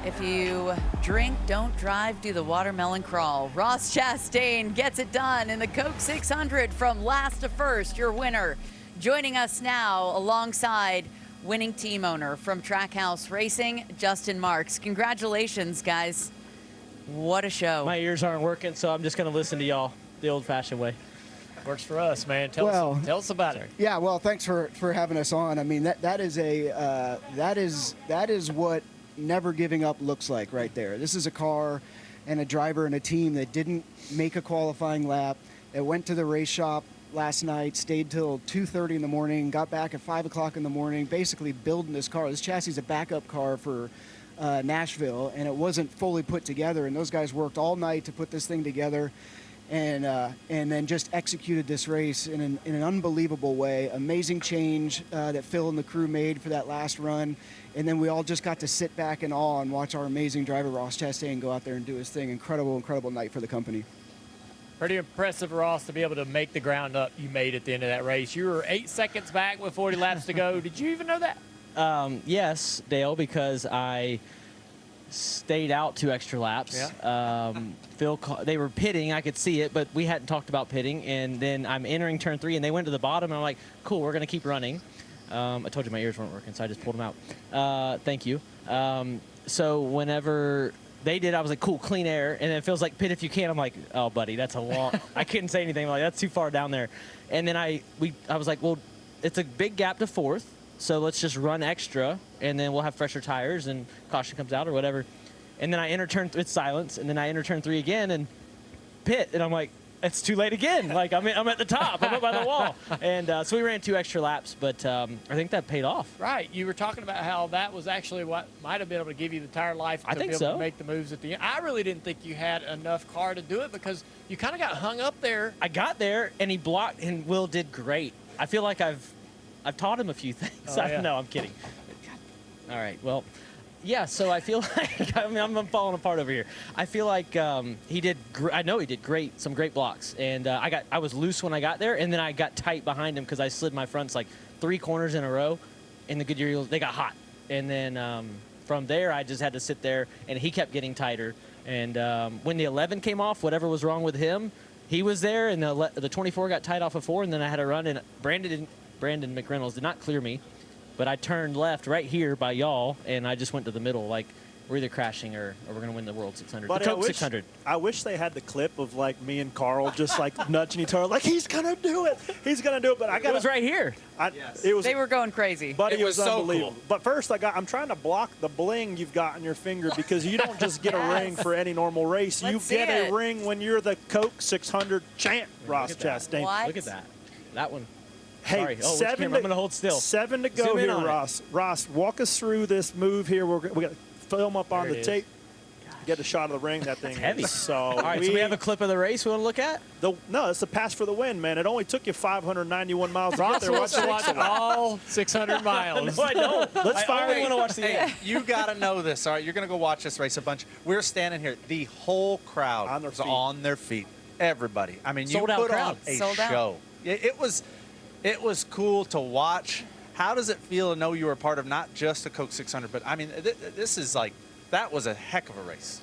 If you drink, don't drive, do the watermelon crawl. Ross Chastain gets it done in the Coke 600 from last to first, your winner. Joining us now alongside winning team owner from TrackHouse Racing, Justin Marks. Congratulations, guys. What a show. My ears aren't working, so I'm just going to listen to y'all the old-fashioned way. Works for us, man. Tell us about it. Yeah, well, thanks for having us on. I mean, that is what never giving up looks like right there. This is a car and a driver and a team that didn't make a qualifying lap, that went to the race shop last night, stayed till 2:30 in the morning, got back at 5 o'clock in the morning, basically building this car. This chassis is a backup car for Nashville, and it wasn't fully put together, and those guys worked all night to put this thing together, and then just executed this race in an unbelievable way. Amazing change that Phil and the crew made for that last run, and then we all just got to sit back in awe and watch our amazing driver Ross Chastain go out there and do his thing. Incredible night for the company. Pretty impressive, Ross, to be able to make the ground up you made at the end of that race. You were 8 seconds back with 40 laps to go. Did you even know that? Yes, Dale, because I stayed out 2 extra laps. Yeah. They were pitting. I could see it, but we hadn't talked about pitting. And then I'm entering turn 3, and they went to the bottom. And I'm like, cool, we're going to keep running. I told you my ears weren't working, so I just pulled them out. Thank you. So whenever they did, I was like, cool, clean air. And it feels like pit if you can. I'm like, oh, buddy, that's a long. I couldn't say anything. I'm like, that's too far down there. And then I was like, well, it's a big gap to 4th. So let's just run extra, and then we'll have fresher tires, and caution comes out or whatever. And then I enter turn it's silence, and then I enter turn 3 again and pit, and I'm like, it's too late again. Like I'm at the top, I'm up by the wall, and so we ran 2 extra laps, but I think that paid off. Right. You were talking about how that was actually what might have been able to give you the tire life to be able to make the moves at the end. I really didn't think you had enough car to do it because you kind of got hung up there. I got there, and he blocked, and Will did great. I feel like I've taught him a few things. Oh, yeah. No, I'm kidding. All right, well, yeah, so I feel like, I mean, I'm falling apart over here. I feel like he did, I know he did great, some great blocks. And I was loose when I got there, and then I got tight behind him because I slid my fronts like 3 corners in a row, and the Goodyear Eagles, they got hot. And then from there, I just had to sit there, and he kept getting tighter. And when the 11 came off, whatever was wrong with him, he was there, and the 24 got tight off of 4, and then I had to run, and Brandon McReynolds did not clear me, but I turned left right here by y'all, and I just went to the middle. Like, we're either crashing or we're going to win the World 600. But the Coke 600. I wish they had the clip of, like, me and Carl just, like, nudging each other, like, he's going to do it. He's going to do it. But it was right here. They were going crazy. But it was so unbelievable. cool. But first, I'm trying to block the bling you've got on your finger because you don't just get a ring for any normal race. Let's You get see a it. ring when you're the Coke 600 champ, Ross Chastain. What? Look at that. That one. Hey, Sorry. Oh, which camera? I'm going to hold still. 7 to go Zoom in here, on it. Ross. Ross, walk us through this move here. We got to film up on There the it tape. Get a shot of the ring. That thing heavy. is so. All right, so we have a clip of the race we want to look at? No, it's a pass for the win, man. It only took you 591 miles to get Ross there. wants to watch all 600 miles. No, I don't. Let's fire I want to watch the Hey, end. you got to know this, all right? You're going to go watch this race a bunch. We're standing here. The whole crowd On their was feet. on their feet. Everybody. I mean, Sold you out put crowd. on a Sold out. show. It was cool to watch. How does it feel to know you were part of not just the Coke 600, but, I mean, this is like, that was a heck of a race.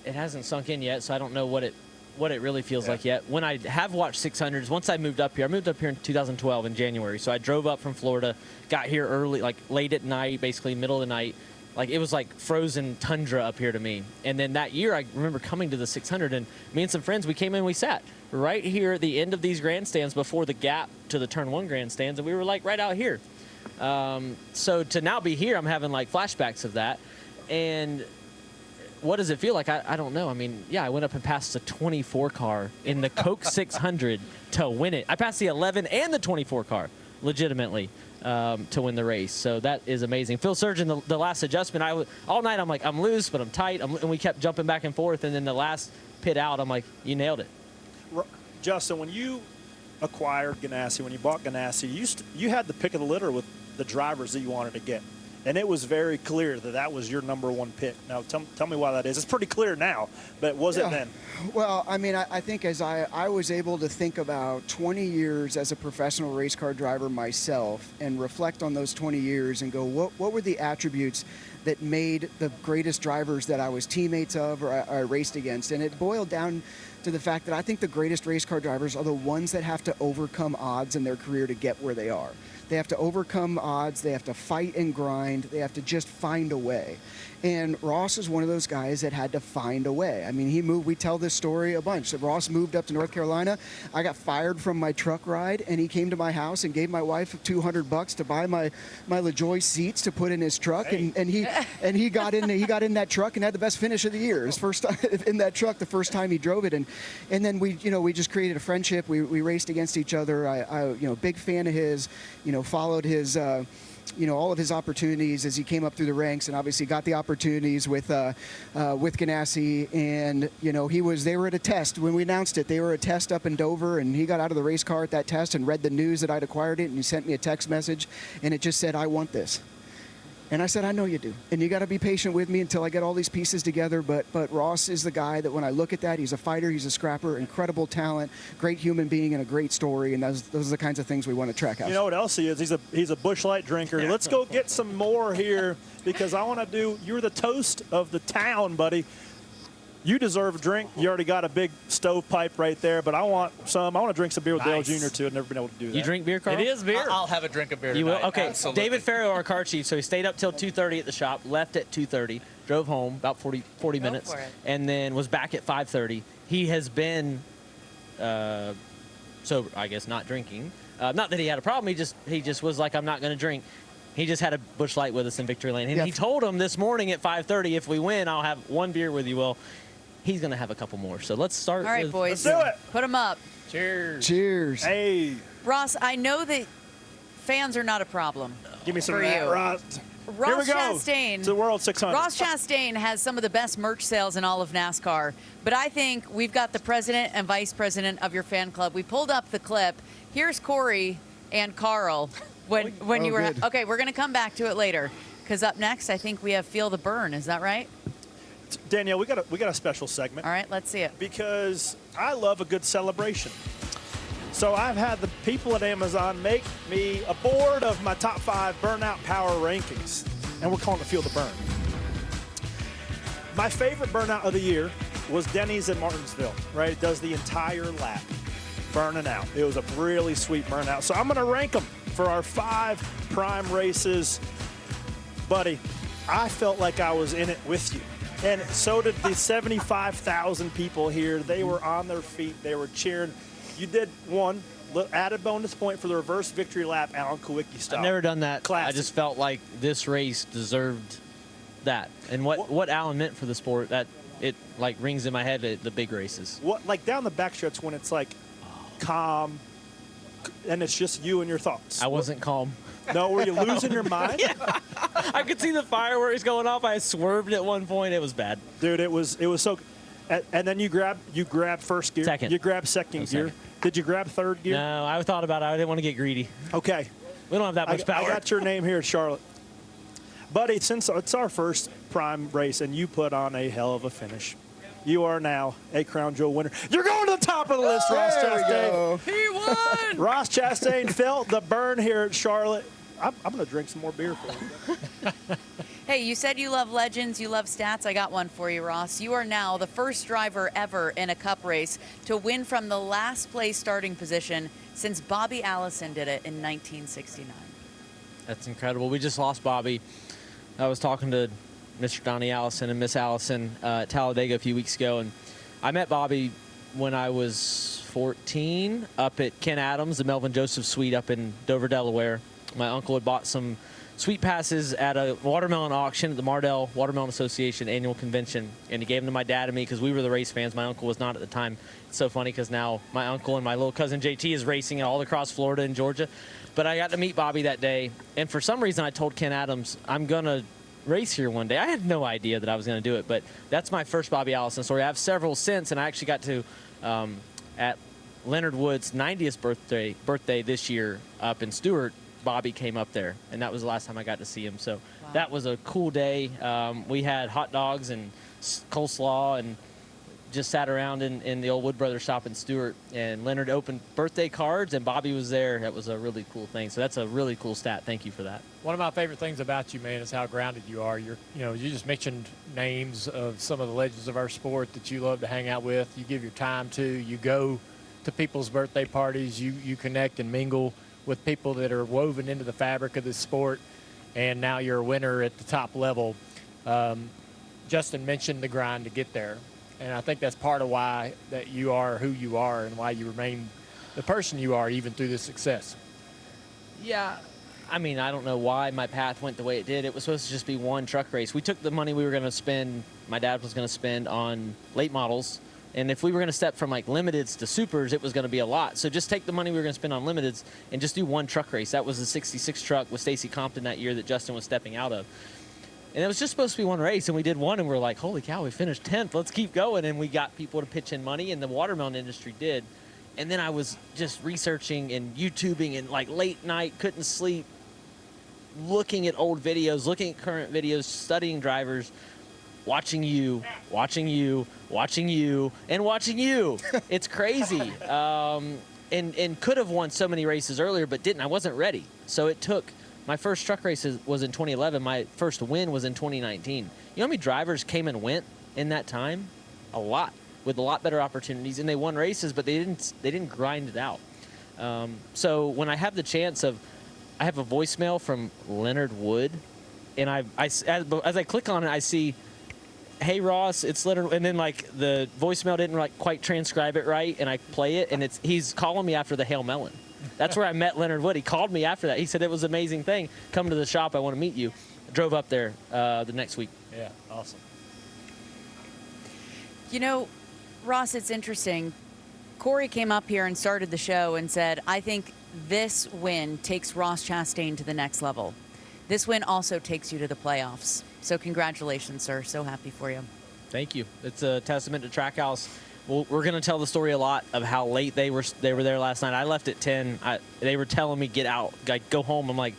It hasn't sunk in yet, so I don't know what it really feels like yet. When I have watched 600s, once I moved up here in 2012 in January. So I drove up from Florida, got here early, like late at night, basically middle of the night. Like it was like frozen tundra up here to me. And then that year, I remember coming to the 600, and me and some friends, we came in, we sat right here at the end of these grandstands before the gap to the turn 1 grandstands, and we were like right out here. So to now be here, I'm having like flashbacks of that. And what does it feel like? I don't know. I mean, yeah, I went up and passed the 24 car in the Coke 600 to win it. I passed the 11 and the 24 car legitimately to win the race. So that is amazing. Phil Surgeon, the last adjustment, all night I'm like, I'm loose, but I'm tight. And we kept jumping back and forth. And then the last pit out, I'm like, you nailed it. Justin, when you acquired Ganassi, when you bought Ganassi, you had the pick of the litter with the drivers that you wanted to get. And it was very clear that that was your #1 pick. Now, tell me why that is. It's pretty clear now, but was it then? Well, I mean, I think as I was able to think about 20 years as a professional race car driver myself and reflect on those 20 years and go, what were the attributes that made the greatest drivers that I was teammates of or I raced against. And it boiled down to the fact that I think the greatest race car drivers are the ones that have to overcome odds in their career to get where they are. They have to overcome odds. They have to fight and grind. They have to just find a way. And Ross is one of those guys that had to find a way. I mean, he moved. We tell this story a bunch. So Ross moved up to North Carolina. I got fired from my truck ride, and he came to my house and gave my wife $200 to buy my LaJoy seats to put in his truck. Hey. And he got in that truck and had the best finish of the year. His first time in that truck, the first time he drove it. And then we just created a friendship. We raced against each other. I big fan of his. Followed his. All of his opportunities as he came up through the ranks, and obviously got the opportunities with Ganassi. And they were at a test when we announced it. They were at a test up in Dover, and he got out of the race car at that test and read the news that I'd acquired it, and he sent me a text message, and it just said, "I want this." And I said, "I know you do, and you got to be patient with me until I get all these pieces together." But Ross is the guy that when I look at that, he's a fighter, he's a scrapper, incredible talent, great human being, and a great story. And those are the kinds of things we want to track out. You know what else he is? He's a Busch Light drinker. Yeah. Let's go get some more here because I want to do. You're the toast of the town, buddy. You deserve a drink. You already got a big stovepipe right there, but I want some. I want to drink some beer with Dale Jr. too. I've never been able to do that. You drink beer, Carl? It is beer. I'll have a drink of beer You tonight. will? Okay. Absolutely. David Farrow, our car chief, so he stayed up till 2:30 at the shop, left at 2:30, drove home about 40 minutes, for it. and then was back at 5:30. He has been sober, I guess, not drinking. Not that he had a problem. He just was like, I'm not going to drink. He just had a Busch Light with us in Victory Lane. And he told him this morning at 5:30, if we win, I'll have one beer with you. Well, he's going to have a couple more. So let's start. All right, with, boys. Let's do it. Put them up. Cheers. Cheers. Hey, Ross, I know that fans are not a problem. give me some For of that, you. Ross. Ross Here we go. Chastain. To the World 600. Ross Chastain has some of the best merch sales in all of NASCAR, but I think we've got the president and vice president of your fan club. We pulled up the clip. Here's Corey and Carl when you were good. okay. We're gonna come back to it later because up next I think we have Feel the Burn. Is that right? Danielle, we got a special segment All right, let's see it. because I love a good celebration. So I've had the people at Amazon make me a board of my top 5 Burnout Power rankings, and we're calling it Feel the Burn. My favorite Burnout of the year was Denny's in Martinsville, right? It does the entire lap, burning out. It was a really sweet burnout. So I'm going to rank them for our 5 prime races. Buddy, I felt like I was in it with you. And so did the 75,000 people here. They were on their feet. They were cheering. You did one added bonus point for the reverse victory lap Alan Kowicki style. I've never done that. Classic. I just felt like this race deserved that. And what Alan meant for the sport, that it like rings in my head at the big races. What, like down the backstretch when it's like calm and it's just you and your thoughts. I wasn't calm. No, were you losing your mind? I could see the fireworks going off. I swerved at one point. It was bad. Dude, it was so. And then you grab first gear. Second. You grab second gear. Second. Did you grab third gear? No, I thought about it. I didn't want to get greedy. Okay. We don't have that much I power. got your name here, Charlotte. Buddy, since it's our first prime race and you put on a hell of a finish, you are now a Crown Jewel winner. You're going to the top of the list, Ross There we Chastain. go. He won. Ross Chastain felt the burn here at Charlotte. I'm going to drink some more beer for you. Hey, you said you love legends, you love stats. I got one for you, Ross. You are now the first driver ever in a Cup race to win from the last place starting position since Bobby Allison did it in 1969. That's incredible. We just lost Bobby. I was talking to Mr. Donnie Allison and Miss Allison at Talladega a few weeks ago, and I met Bobby when I was 14 up at Ken Adams, the Melvin Joseph Suite up in Dover, Delaware. My uncle had bought some sweet passes at a watermelon auction at the Mardell Watermelon Association annual convention, and he gave them to my dad and me because we were the race fans. My uncle was not at the time. It's so funny because now my uncle and my little cousin JT is racing all across Florida and Georgia. But I got to meet Bobby that day, and for some reason I told Ken Adams, I'm going to race here one day. I had no idea that I was going to do it, but that's my first Bobby Allison story. I have several since, and I actually got to, at Leonard Wood's 90th birthday this year up in Stewart, Bobby came up there, and that was the last time I got to see him. So That was a cool day. We had hot dogs and coleslaw, and just sat around in the old Wood Brothers shop in Stewart, and Leonard opened birthday cards, and Bobby was there. That was a really cool thing. So that's a really cool stat. Thank you for that. One of my favorite things about you, man, is how grounded you are. You just mentioned names of some of the legends of our sport that you love to hang out with. You give your time to. You go to people's birthday parties. You connect and mingle with people that are woven into the fabric of this sport, and now you're a winner at the top level. Justin mentioned the grind to get there. And I think that's part of why that you are who you are and why you remain the person you are even through this success. Yeah, I mean, I don't know why my path went the way it did. It was supposed to just be one truck race. We took the money we were going to spend, my dad was going to spend on late models. And if we were going to step from like limiteds to supers, it was going to be a lot. So just take the money we were going to spend on limiteds and just do one truck race. That was the 66 truck with Stacy Compton that year that Justin was stepping out of. And it was just supposed to be one race, and we did one, and we were like, holy cow, we finished 10th. Let's keep going. And we got people to pitch in money, and the watermelon industry did. And then I was just researching and YouTubing and like late night, couldn't sleep, looking at old videos, looking at current videos, studying drivers, watching you, and watching you. It's crazy. And could have won so many races earlier, but didn't. I wasn't ready. So it took. My first truck race was in 2011. My first win was in 2019. You know how many drivers came and went in that time? A lot, with a lot better opportunities, and they won races, but they didn't grind it out. So when I have the chance of, I have a voicemail from Leonard Wood, and as I click on it, I see, hey Ross, it's Leonard, and then like the voicemail didn't like quite transcribe it right, and I play it, and he's calling me after the Hail Melon. That's where I met Leonard Wood. He called me after that. He said it was an amazing thing. Come to the shop. I want to meet you. I drove up there the next week. Yeah, awesome. You know, Ross, it's interesting. Corey came up here and started the show and said, I think this win takes Ross Chastain to the next level. This win also takes you to the playoffs. So congratulations, sir. So happy for you. Thank you. It's a testament to TrackHouse. Well, we're going to tell the story a lot of how late they were there last night. I left at 10. They were telling me, get out, like, go home. I'm like,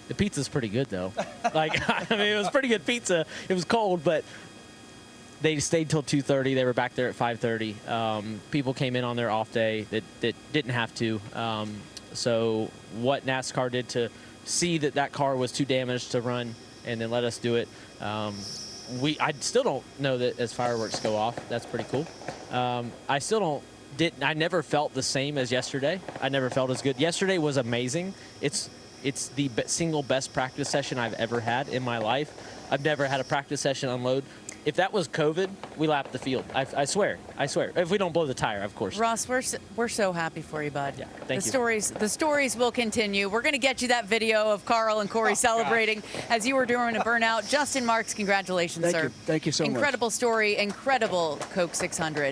the pizza's pretty good, though. Like, I mean, it was pretty good pizza. It was cold, but they stayed till 2:30. They were back there at 5:30. People came in on their off day that didn't have to. So what NASCAR did to see that car was too damaged to run and then let us do it, I still don't know that as fireworks go off. That's pretty cool. I never felt the same as yesterday. I never felt as good. Yesterday was amazing. It's the single best practice session I've ever had in my life. I've never had a practice session unload. If that was COVID, we lapped the field. I swear. If we don't blow the tire, of course. Ross, we're so happy for you, bud. Yeah, thank you. The stories will continue. We're going to get you that video of Carl and Corey celebrating as you were doing a Burnout. Justin Marks, congratulations, sir. Thank you so much. Incredible story, incredible Coke 600.